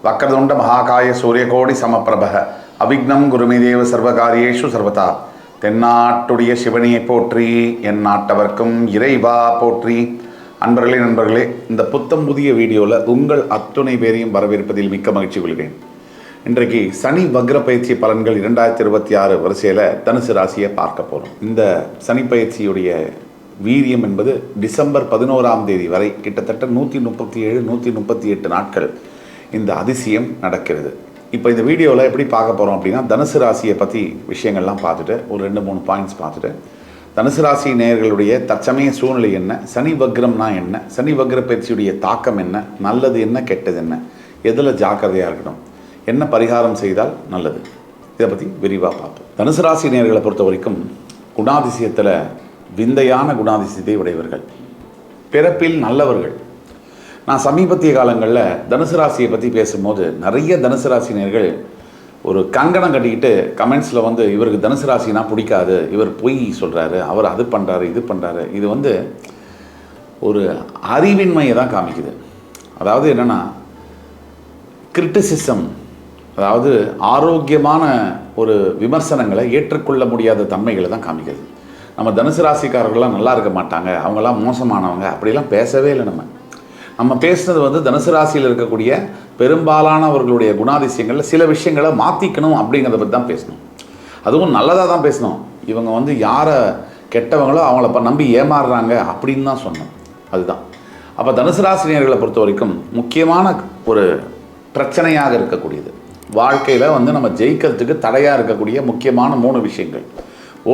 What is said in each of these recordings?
வக்கரதுண்ட மகாகாய சூரியகோடி சமப்பிரபக அவிக்னம் குருமிதேவ சர்வகாரியேஷு சர்வதா. தென்னாட்டுடைய சிவனியை போற்றி, என் நாட்டவர்க்கும் இறைவா போற்றி. நண்பர்களே, இந்த புத்தம் புதிய வீடியோவில் உங்கள் அத்துணை பேரையும் வரவேற்பதில் மிக்க மகிழ்ச்சி கொள்கிறேன். இன்றைக்கு சனி வக்ர பயிற்சி பலன்கள் 2026 வரிசையில் தனுசு ராசியை பார்க்க போகிறோம். இந்த சனி பயிற்சியுடைய வீரியம் என்பது டிசம்பர் 11ஆம் தேதி வரை கிட்டத்தட்ட 137-138 நாட்கள் இந்த அதிசயம் நடக்கிறது. இப்போ இந்த வீடியோவில் எப்படி பார்க்க போகிறோம் அப்படின்னா, தனுசு ராசியை பற்றி விஷயங்கள்லாம் பார்த்துட்டு ஒரு 2-3 பாயிண்ட்ஸ் பார்த்துட்டு, தனுசு ராசி நேயர்களுடைய தற்சமய சூழ்நிலை என்ன, சனி வக்ரம்னா என்ன, சனி வக்ர பயிற்சியுடைய தாக்கம் என்ன, நல்லது என்ன கெட்டது என்ன, எதில் ஜாக்கிரதையாக இருக்கணும், என்ன பரிகாரம் செய்தால் நல்லது, இதை பற்றி விரிவாக பார்ப்போம். தனுசு ராசி நேயர்களை பொறுத்த வரைக்கும் குணாதிசயத்தில் விந்தையான குணாதிசயத்தை உடையவர்கள், பிறப்பில் நல்லவர்கள். நான் சமீபத்திய காலங்களில் தனுசு ராசியை பற்றி பேசும்போது நிறைய தனுசு ராசினியர்கள் ஒரு கங்கணம் கட்டிக்கிட்டு கமெண்ட்ஸில் வந்து இவருக்கு தனுசு ராசினா பிடிக்காது, இவர் பொய் சொல்கிறாரு, அவர் அது பண்ணுறாரு இது பண்ணுறாரு. இது வந்து ஒரு அறிவின்மையை தான் காமிக்குது. அதாவது என்னென்னா கிரிட்டிசிசம், அதாவது ஆரோக்கியமான ஒரு விமர்சனங்களை ஏற்றுக்கொள்ள முடியாத தன்மைகளை தான் காமிக்கிறது. நம்ம தனுசு ராசிக்காரர்கள்லாம் நல்லா இருக்க மாட்டாங்க, அவங்களாம் மோசமானவங்க அப்படிலாம் பேசவே இல்லை. நம்ம பேசுனது வந்து தனுசு ராசியில் இருக்கக்கூடிய பெரும்பாலானவர்களுடைய குணாதிசயங்களில் சில விஷயங்களை மாற்றிக்கணும் அப்படிங்கிறத பற்றி தான் பேசணும். அதுவும் நல்லதாக தான் பேசணும். இவங்க வந்து யாரை கெட்டவங்களோ அவங்கள நம்பி ஏமாறுறாங்க அப்படின்னு தான் சொன்னோம். அதுதான். அப்போ தனுசு ராசினியர்களை பொறுத்த வரைக்கும் முக்கியமான ஒரு பிரச்சனையாக இருக்கக்கூடியது, வாழ்க்கையில் வந்து நம்ம ஜெயிக்கிறதுக்கு தடையாக இருக்கக்கூடிய முக்கியமான 3 விஷயங்கள்.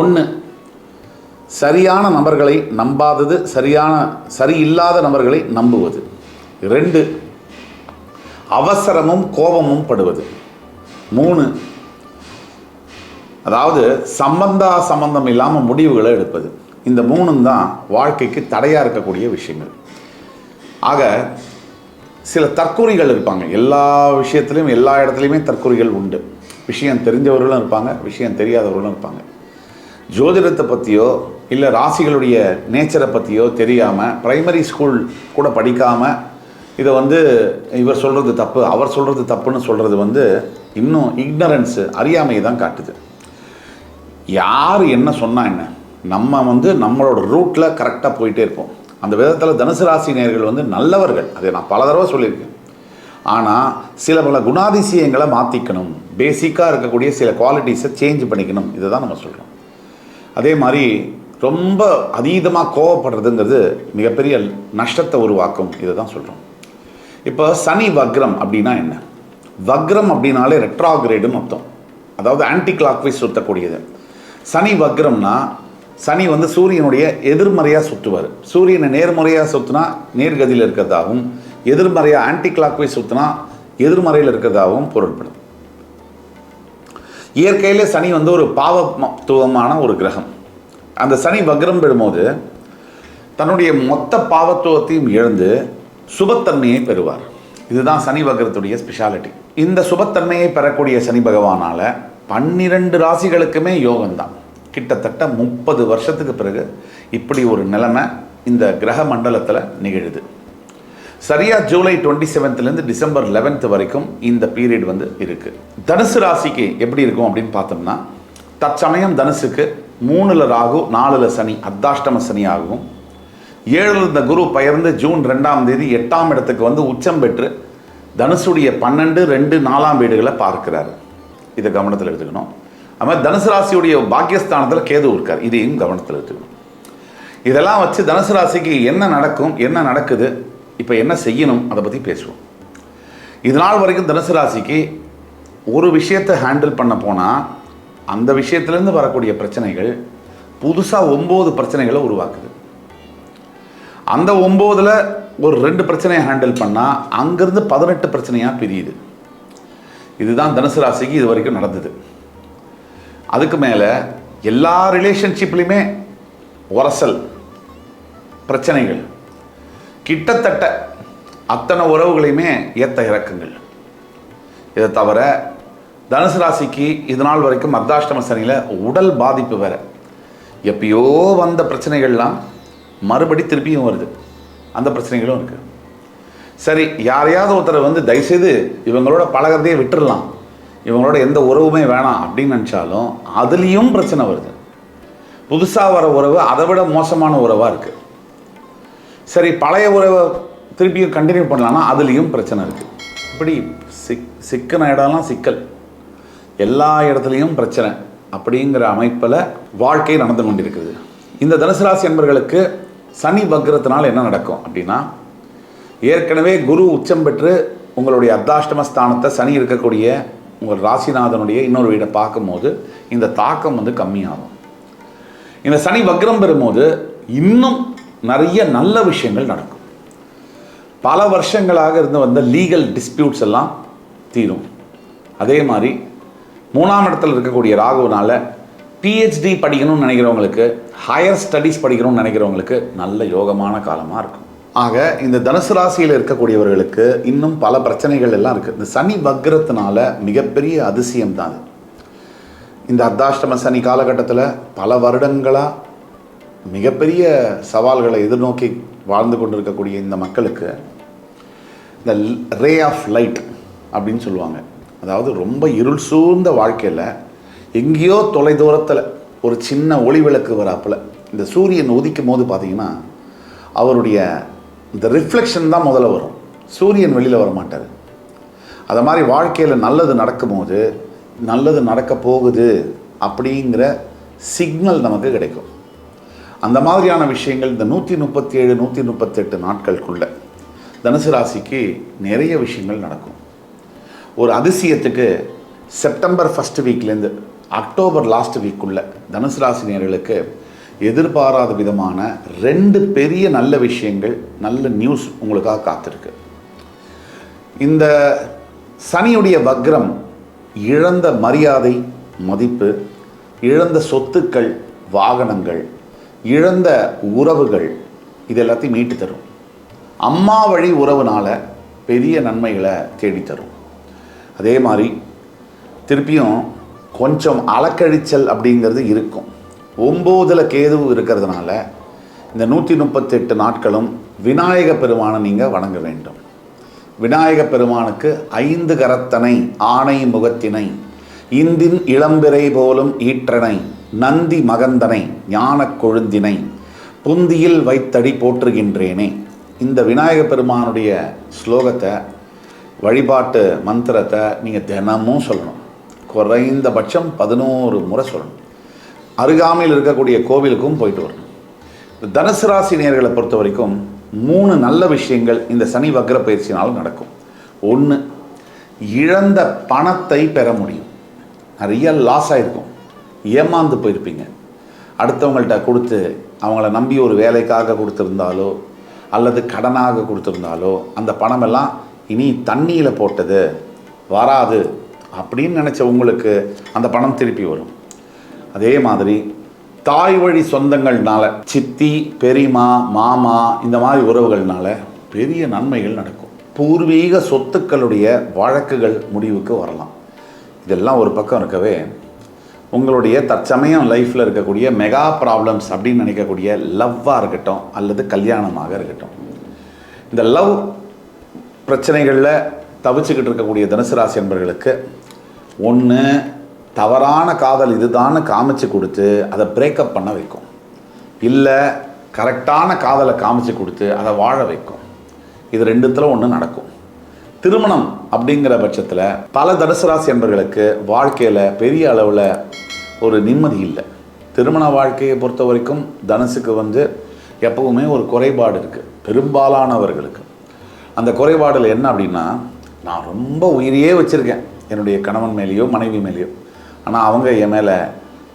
1, சரியான நபர்களை நம்பாதது, சரியில்லாத நபர்களை நம்புவது. 2, அவசரமும் கோபமும் படுவது. 3, அதாவது சம்பந்தம் இல்லாமல் முடிவுகளை எடுப்பது. இந்த 3 தான் வாழ்க்கைக்கு தடையாக இருக்கக்கூடிய விஷயங்கள். ஆக சில தற்கூறிகள் இருப்பாங்க. எல்லா விஷயத்துலையும் எல்லா இடத்துலையுமே தற்கூறிகள் உண்டு. விஷயம் தெரிஞ்சவர்களும் இருப்பாங்க, விஷயம் தெரியாதவர்களும் இருப்பாங்க. ஜோதிடத்தை பற்றியோ இல்லை ராசிகளுடைய நேச்சரை பற்றியோ தெரியாமல், பிரைமரி ஸ்கூல் கூட படிக்காமல் இதை வந்து இவர் சொல்கிறது தப்பு அவர் சொல்கிறது தப்புன்னு சொல்கிறது வந்து இன்னும் இக்னரன்ஸு, அறியாமையை தான் காட்டுது. யார் என்ன சொன்னால் என்ன, நம்ம வந்து நம்மளோட ரூட்டில் கரெக்டாக போயிட்டே இருப்போம். அந்த விதத்தில் தனுசு ராசி நேயர்கள் வந்து நல்லவர்கள், அதை நான் பல தடவை சொல்லியிருக்கேன். ஆனால் பல குணாதிசயங்களை மாற்றிக்கணும், பேசிக்காக இருக்கக்கூடிய சில குவாலிட்டிஸை சேஞ்ச் பண்ணிக்கணும், இதை தான் நம்ம சொல்கிறோம். அதே மாதிரி ரொம்ப அதீதமாக கோவப்படுறதுங்கிறது மிகப்பெரிய நஷ்டத்தை உருவாக்கும், இதை தான் சொல்கிறோம். இப்போ சனி வக்ரம் அப்படின்னா என்ன? வக்ரம் அப்படின்னாலே ரெட்ராகிரேடுன்னு அர்த்தம், அதாவது ஆன்டி கிளாக்வைஸ் சுற்றக்கூடியது. சனி வக்ரம்னா சனி வந்து சூரியனுடைய எதிர்மறையாக சுற்றுவார். சூரியனை நேர்முறையாக சுற்றினா நேர்கதியில் இருக்கிறதாகவும், எதிர்மறையாக ஆன்டி கிளாக்வைஸ் சுற்றினா எதிர்மறையில் இருக்கிறதாகவும் பொருள்படும். இயற்கையில் சனி வந்து ஒரு பாவத்துவமான ஒரு கிரகம். அந்த சனி வக்ரம் பெறும்போது தன்னுடைய மொத்த பாவத்துவத்தையும் இழந்து சுபத்தன்மையை பெறுவார். இதுதான் சனி வக்ரத்துடைய ஸ்பெஷாலிட்டி. இந்த சுபத்தன்மையை பெறக்கூடிய சனி பகவானால் 12 ராசிகளுக்குமே யோகம்தான். கிட்டத்தட்ட 30 வருஷத்துக்கு பிறகு இப்படி ஒரு நிலைமை இந்த கிரக மண்டலத்தில் நிகழுது. சரியாக ஜூலை 27லேருந்து டிசம்பர் 11 வரைக்கும் இந்த பீரியட் வந்து இருக்குது. தனுசு ராசிக்கு எப்படி இருக்கும் அப்படின்னு பார்த்தோம்னா, தற்சமயம் தனுசுக்கு 3ல் ராகு 4ல் சனி அர்த்தாஷ்டம சனி ஆகும். 7ல் இருந்த குரு பெயர்ந்து ஜூன் 2ஆம் தேதி 8ஆம் இடத்துக்கு வந்து உச்சம் பெற்று தனுசுடைய 12, 2, 4ஆம் வீடுகளை பார்க்கிறார். இதை கவனத்தில் எடுத்துக்கணும். அது மாதிரி தனுசு ராசியுடைய பாக்கியஸ்தானத்தில் கேது இருக்கார், இதையும் கவனத்தில் எடுத்துக்கணும். இதெல்லாம் வச்சு தனுசு ராசிக்கு என்ன நடக்கும், என்ன நடக்குது, இப்போ என்ன செய்யணும், அதை பற்றி பேசுவோம். இதனால் வரைக்கும் தனுசு ராசிக்கு ஒரு விஷயத்தை ஹேண்டில் பண்ண போனால் அந்த விஷயத்துலேருந்து வரக்கூடிய பிரச்சனைகள் புதுசாக 9 பிரச்சனைகளை உருவாக்குது. அந்த 9ல் ஒரு 2 பிரச்சனையை ஹேண்டில் பண்ணால் அங்கேருந்து 18 பிரச்சனையாக பிரியுது. இதுதான் தனுசு ராசிக்கு இது வரைக்கும் நடந்தது. அதுக்கு மேலே எல்லா ரிலேஷன்ஷிப்லையுமே உரசல், பிரச்சனைகள், கிட்டத்தட்ட அத்தனை உறவுகளையுமே ஏற்ற இறக்குங்கள். இதை தவிர தனுசு ராசிக்கு இதனால் வரைக்கும் அர்த்தாஷ்டம சனியில் உடல் பாதிப்பு வேறு. எப்பயோ வந்த பிரச்சனைகள்லாம் மறுபடி திருப்பியும் வருது, அந்த பிரச்சனைகளும் இருக்குது. சரி, யாரையாவது ஒருத்தர் வந்து தயவுசெய்து இவங்களோட பழகிறதையே விட்டுடலாம், இவங்களோட எந்த உறவுமே வேணாம் அப்படின்னு நினச்சாலும் அதுலேயும் பிரச்சனை வருது. புதுசாக வர உறவு அதை விட மோசமான உறவாக இருக்குது. சரி, பழைய உறவை திருப்பியும் கண்டினியூ பண்ணலான்னா அதுலேயும் பிரச்சனை இருக்குது. இப்படி சிக்கன இடம்லாம் சிக்கல், எல்லா இடத்துலையும் பிரச்சனை அப்படிங்கிற அமைப்பில் வாழ்க்கை நடந்து கொண்டிருக்குது. இந்த தனுசு ராசி என்பவர்களுக்கு சனி வக்ரத்தினால் என்ன நடக்கும் அப்படின்னா, ஏற்கனவே குரு உச்சம் பெற்று உங்களுடைய அர்த்தாஷ்டம ஸ்தானத்தை சனி இருக்கக்கூடிய உங்கள் ராசிநாதனுடைய இன்னொரு வீடை பார்க்கும்போது இந்த தாக்கம் வந்து கம்மியாகும். இந்த சனி வக்ரம் பெறும்போது இன்னும் நிறைய நல்ல விஷயங்கள் நடக்கும். பல வருஷங்களாக இருந்து வந்த லீகல் டிஸ்பியூட்ஸ் எல்லாம் தீரும். அதே மாதிரி 3ஆம் இடத்துல இருக்கக்கூடிய ராகுனால பிஹெச்டி படிக்கணும்னு நினைக்கிறவங்களுக்கு, ஹையர் ஸ்டடீஸ் படிக்கணும்னு நினைக்கிறவங்களுக்கு நல்ல யோகமான காலமாக இருக்கும். ஆக இந்த தனுசு ராசியில் இருக்கக்கூடியவர்களுக்கு இன்னும் பல பிரச்சனைகள் எல்லாம் இருக்குது. இந்த சனி வக்ரத்தினால மிகப்பெரிய அதிசயம் தான் இந்த அர்த்தாஷ்டம சனி காலகட்டத்தில் பல வருடங்களாக மிகப்பெரிய சவால்களை எதிர்நோக்கி வாழ்ந்து கொண்டிருக்கக்கூடிய இந்த மக்களுக்கு இந்த ரே ஆஃப் லைட் அப்படின்னு சொல்லுவாங்க. அதாவது ரொம்ப இருள் சூழ்ந்த வாழ்க்கையில் எங்கேயோ தொலைதூரத்தில் ஒரு சின்ன ஒளி விளக்கு வராப்பில் இந்த சூரியன் உதிக்கும் போது பார்த்திங்கன்னா அவருடைய இந்த ரிஃப்ளெக்ஷன் தான் முதல்ல வரும், சூரியன் வெளியில் வர மாட்டார். அது மாதிரி வாழ்க்கையில் நல்லது நடக்கும்போது நல்லது நடக்க போகுது அப்படிங்கிற சிக்னல் நமக்கு கிடைக்கும். அந்த மாதிரியான விஷயங்கள் இந்த 137 138 நாட்களுக்குள்ள தனுசு ராசிக்கு நிறைய விஷயங்கள் நடக்கும். ஒரு அதிசயத்துக்கு செப்டம்பர் ஃபஸ்ட் வீக்லேருந்து அக்டோபர் லாஸ்ட் வீக்குள்ள தனுசு ராசினியர்களுக்கு எதிர்பாராத விதமான 2 பெரிய நல்ல விஷயங்கள், நல்ல நியூஸ் உங்களுக்காக காத்திருக்கு. இந்த சனியுடைய வக்ரம் இழந்த மரியாதை, மதிப்பு, இழந்த சொத்துக்கள், வாகனங்கள், இழந்த உறவுகள் இது எல்லாத்தையும் மீட்டு தரும். அம்மா வழி உறவுனால பெரிய நன்மைகளை தேடித்தரும். அதே மாதிரி திருப்பியும் கொஞ்சம் அலக்கழிச்சல் அப்படிங்கிறது இருக்கும். 9ல் கேது இருக்கிறதுனால இந்த 138 நாட்களும் விநாயக பெருமானை நீங்கள் வணங்க வேண்டும். விநாயக பெருமானுக்கு 5 கரத்தனை ஆணை முகத்தினை இந்தின் இளம்பிறை போலும் ஈற்றனை நந்தி மகந்தனை ஞான கொழுந்தினை புந்தியில் வைத்தடி போற்றுகின்றேனே. இந்த விநாயக பெருமானுடைய ஸ்லோகத்தை, வழிபாட்டு மந்திரத்தை நீங்கள் தினமும் சொல்லணும். குறைந்தபட்சம் 11 முறை சொல்லணும். அருகாமையில் இருக்கக்கூடிய கோவிலுக்கும் போயிட்டு வரணும். தனுசு ராசி நேயர்களை பொறுத்த வரைக்கும் 3 நல்ல விஷயங்கள் இந்த சனி வக்ர பயிற்சியினால் நடக்கும். 1, இழந்த பணத்தை பெற முடியும். நிறைய லாஸ் ஆகிருக்கும், ஏமாந்து போயிருப்பீங்க. அடுத்தவங்கள்ட்ட கொடுத்து அவங்கள நம்பி ஒரு வேலைக்காக கொடுத்துருந்தாலோ அல்லது கடனாக கொடுத்துருந்தாலோ அந்த பணமெல்லாம் இனி தண்ணியில் போட்டது வராது அப்படின்னு நினச்ச உங்களுக்கு அந்த பணம் திருப்பி வரும். அதே மாதிரி தாய் வழி சொந்தங்கள்னால, சித்தி, பெரியம்மா, மாமா இந்த மாதிரி உறவுகள்னால பெரிய நன்மைகள் நடக்கும். பூர்வீக சொத்துக்களுடைய வழக்குகள் முடிவுக்கு வரலாம். இதெல்லாம் ஒரு பக்கம் இருக்கவே, உங்களுடைய தற்சமயம் லைஃப்பில் இருக்கக்கூடிய மெகா ப்ராப்ளம்ஸ் அப்படின்னு நினைக்கக்கூடிய லவ்வாக இருக்கட்டும் அல்லது கல்யாணமாக இருக்கட்டும், இந்த லவ் பிரச்சனைகளில் தவிச்சுக்கிட்டு இருக்கக்கூடிய தனுசு ராசி என்பவர்களுக்கு 1, தவறான காதல் இதுதான்னு காமிச்சு கொடுத்து அதை பிரேக்கப் பண்ண வைக்கும். இல்லை கரெக்டான காதலை காமிச்சு கொடுத்து அதை வாழ வைக்கும். இது 2த்துல 1 நடக்கும். திருமணம் அப்படிங்கிற பட்சத்தில் பல தனுசு ராசி என்பவர்களுக்கு வாழ்க்கையில் பெரிய அளவில் ஒரு நிம்மதி இல்லை. திருமண வாழ்க்கையை பொறுத்த வரைக்கும் தனுசுக்கு எப்பவுமே ஒரு குறைபாடு இருக்குது பெரும்பாலானவர்களுக்கு. அந்த குறைபாடில் என்ன அப்படின்னா, நான் ரொம்ப உயிரையே வச்சுருக்கேன் என்னுடைய கணவன் மேலேயோ மனைவி மேலேயோ, ஆனால் அவங்க என் மேலே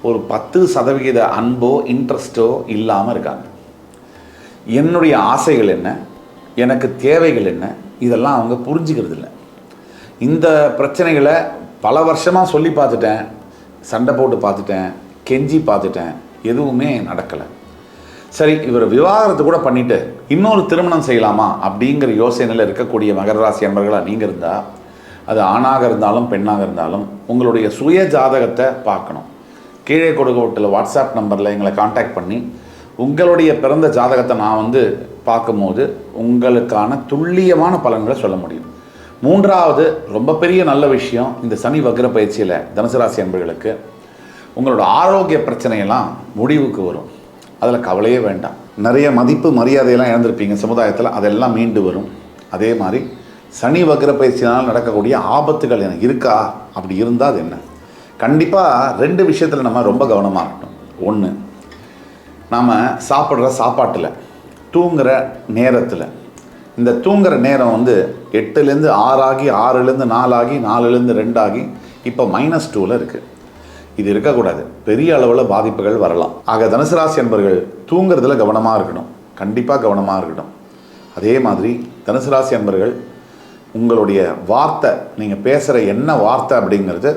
ஒரு 10% அன்போ இன்ட்ரெஸ்ட்டோ இல்லாமல் இருக்காங்க. என்னுடைய ஆசைகள் என்ன, எனக்கு தேவைகள் என்ன, இதெல்லாம் அவங்க புரிஞ்சுக்கிறது இல்லை. இந்த பிரச்சனைகளை பல வருஷமாக சொல்லி பார்த்துட்டேன், சண்டை போட்டு பார்த்துட்டேன், கெஞ்சி பார்த்துட்டேன், எதுவுமே நடக்கலை. சரி, இவர் விவாகரத்து கூட பண்ணிவிட்டு இன்னொரு திருமணம் செய்யலாமா அப்படிங்கிற யோசனையில் இருக்கக்கூடிய மகர ராசி அன்பர்களாக நீங்கள் இருந்தால், அது ஆணாக இருந்தாலும் பெண்ணாக இருந்தாலும் உங்களுடைய சுய ஜாதகத்தை பார்க்கணும். கீழே கொடுக்கப்பட்டுள்ள வாட்ஸ்அப் நம்பரில் எங்களை காண்டாக்ட் பண்ணி உங்களுடைய பிறந்த ஜாதகத்தை நான் பார்க்கும்போது உங்களுக்கான துல்லியமான பலன்களை சொல்ல முடியும். மூன்றாவது ரொம்ப பெரிய நல்ல விஷயம், இந்த சனி வக்ர பயிற்சியில் தனுசு ராசி அன்பர்களுக்கு உங்களோட ஆரோக்கிய பிரச்சனையெல்லாம் முடிவுக்கு வரும். அதில் கவலையே வேண்டாம். நிறைய மதிப்பு மரியாதையெல்லாம் இழந்திருப்பீங்க சமுதாயத்தில், அதெல்லாம் மீண்டு வரும். அதே மாதிரி சனி வக்ர பயிற்சினால் நடக்கக்கூடிய ஆபத்துகள் எனக்கு இருக்கா, அப்படி இருந்தால் அது என்ன? கண்டிப்பாக 2 விஷயத்தில் நம்ம ரொம்ப கவனமாக இருக்கணும். ஒன்று, நாம் சாப்பிட்ற சாப்பாட்டில், தூங்குகிற நேரத்தில். இந்த தூங்குகிற நேரம் 8லேருந்து 6 ஆகி, 6லேருந்து 4 ஆகி, 4லேருந்து 2 ஆகி, இப்போ -2ல் இருக்குது. இது இருக்கக்கூடாது. பெரிய அளவில் பாதிப்புகள் வரலாம். ஆக தனுசு ராசி என்பர்கள் தூங்குறதுல கவனமாக இருக்கணும், கண்டிப்பாக கவனமாக இருக்கணும். அதே மாதிரி தனுசு ராசி என்பர்கள் உங்களுடைய வார்த்தை, நீங்கள் பேசுகிற என்ன வார்த்தை அப்படிங்கிறது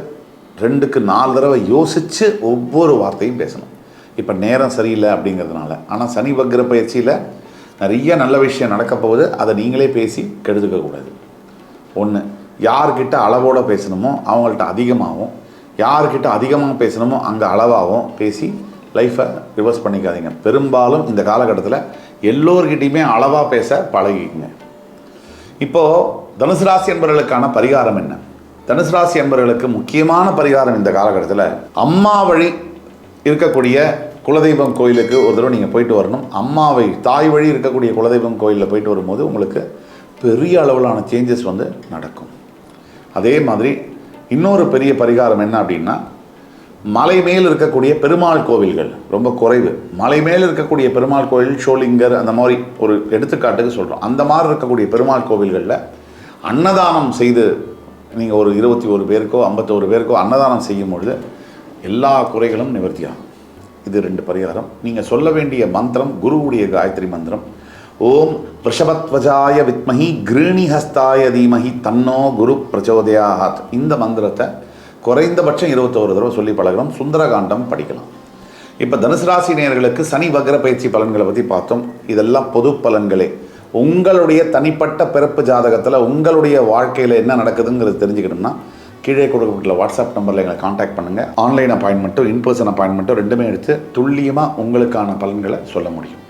2க்கு 4 தடவை யோசித்து ஒவ்வொரு வார்த்தையும் பேசணும். இப்போ நேரம் சரியில்லை அப்படிங்கிறதுனால. ஆனால் சனி வக்ர பயிற்சியில் நிறைய நல்ல விஷயம் நடக்க போகுது, அதை நீங்களே பேசி கெடுத்துக்கக்கூடாது. ஒன்று, யார்கிட்ட அளவோடு பேசணுமோ அவங்கள்ட்ட அதிகமாகவும், யார்கிட்ட அதிகமாக பேசணுமோ அங்கே அளவாகவும் பேசி லைஃப்பை ரிவர்ஸ் பண்ணிக்காதீங்க. பெரும்பாலும் இந்த காலகட்டத்தில் எல்லோர்கிட்டையுமே அளவாக பேச பழகிக்குங்க. இப்போது தனுசு ராசி என்பவர்களுக்கான பரிகாரம் என்ன? தனுசு ராசி என்பவர்களுக்கு முக்கியமான பரிகாரம் இந்த காலகட்டத்தில், அம்மா வழி இருக்கக்கூடிய குலதெய்வம் கோயிலுக்கு ஒரு தடவை நீங்கள் போயிட்டு வரணும். அம்மாவை தாய் வழி இருக்கக்கூடிய குலதெய்வம் கோயிலில் போயிட்டு வரும்போது உங்களுக்கு பெரிய அளவிலான சேஞ்சஸ் நடக்கும். அதே மாதிரி இன்னொரு பெரிய பரிகாரம் என்ன அப்படின்னா, மலை மேல் இருக்கக்கூடிய பெருமாள் கோவில்கள் ரொம்ப குறைவு. மலை மேல் இருக்கக்கூடிய பெருமாள் கோவில், ஷோலிங்கர், அந்த மாதிரி ஒரு எடுத்துக்காட்டுக்கு சொல்கிறோம். அந்த மாதிரி இருக்கக்கூடிய பெருமாள் கோவில்களில் அன்னதானம் செய்து நீங்கள் ஒரு 21 பேருக்கோ 51 பேருக்கோ அன்னதானம் செய்யும் பொழுது எல்லா குறைகளும் நிவர்த்தியாகும். இது 2 பரிகாரம். நீங்கள் சொல்ல வேண்டிய மந்திரம் குருவுடைய காயத்ரி மந்திரம். ஓம் ரிஷபத்வஜாய வித்மஹி கிருணிஹஸ்தாய தீமஹி தன்னோ குரு பிரச்சோதயாத். இந்த மந்திரத்தை குறைந்தபட்சம் 21 தடவை சொல்லி பழகணும். சுந்தரகாண்டம் படிக்கலாம். இப்போ தனுசு ராசி நேயர்களுக்கு சனி வக்ர பயிற்சி பலன்களை பற்றி பார்த்தோம். இதெல்லாம் பொது பலன்களே. உங்களுடைய தனிப்பட்ட பிறப்பு ஜாதகத்தில் உங்களுடைய வாழ்க்கையில் என்ன நடக்குதுங்கிறது தெரிஞ்சுக்கணும்னா கீழே கொடுக்கப்பட்டுள்ள வாட்ஸ்அப் நம்பரில் எங்களை காண்டாக்ட் பண்ணுங்கள். ஆன்லைன் அப்பாயின்மெண்ட்டும் இன்பர்சன் அப்பாயின்மெண்ட்டும் 2மே எடுத்து துல்லியமாக உங்களுக்கான பலன்களை சொல்ல முடியும்.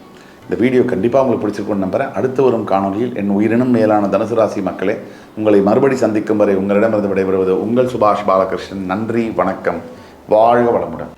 இந்த வீடியோ கண்டிப்பாக உங்களுக்கு பிடிச்சிருக்குன்னு நம்புகிறேன். அடுத்து வரும் காணொலியில் என் உயிரினும் மேலான தனுசு ராசி மக்களே, உங்களை மறுபடி சந்திக்கும் வரை உங்களிடமிருந்து விடைபெறுவது உங்கள் சுபாஷ் பாலகிருஷ்ணன். நன்றி, வணக்கம், வாழ்க வளமுடன்.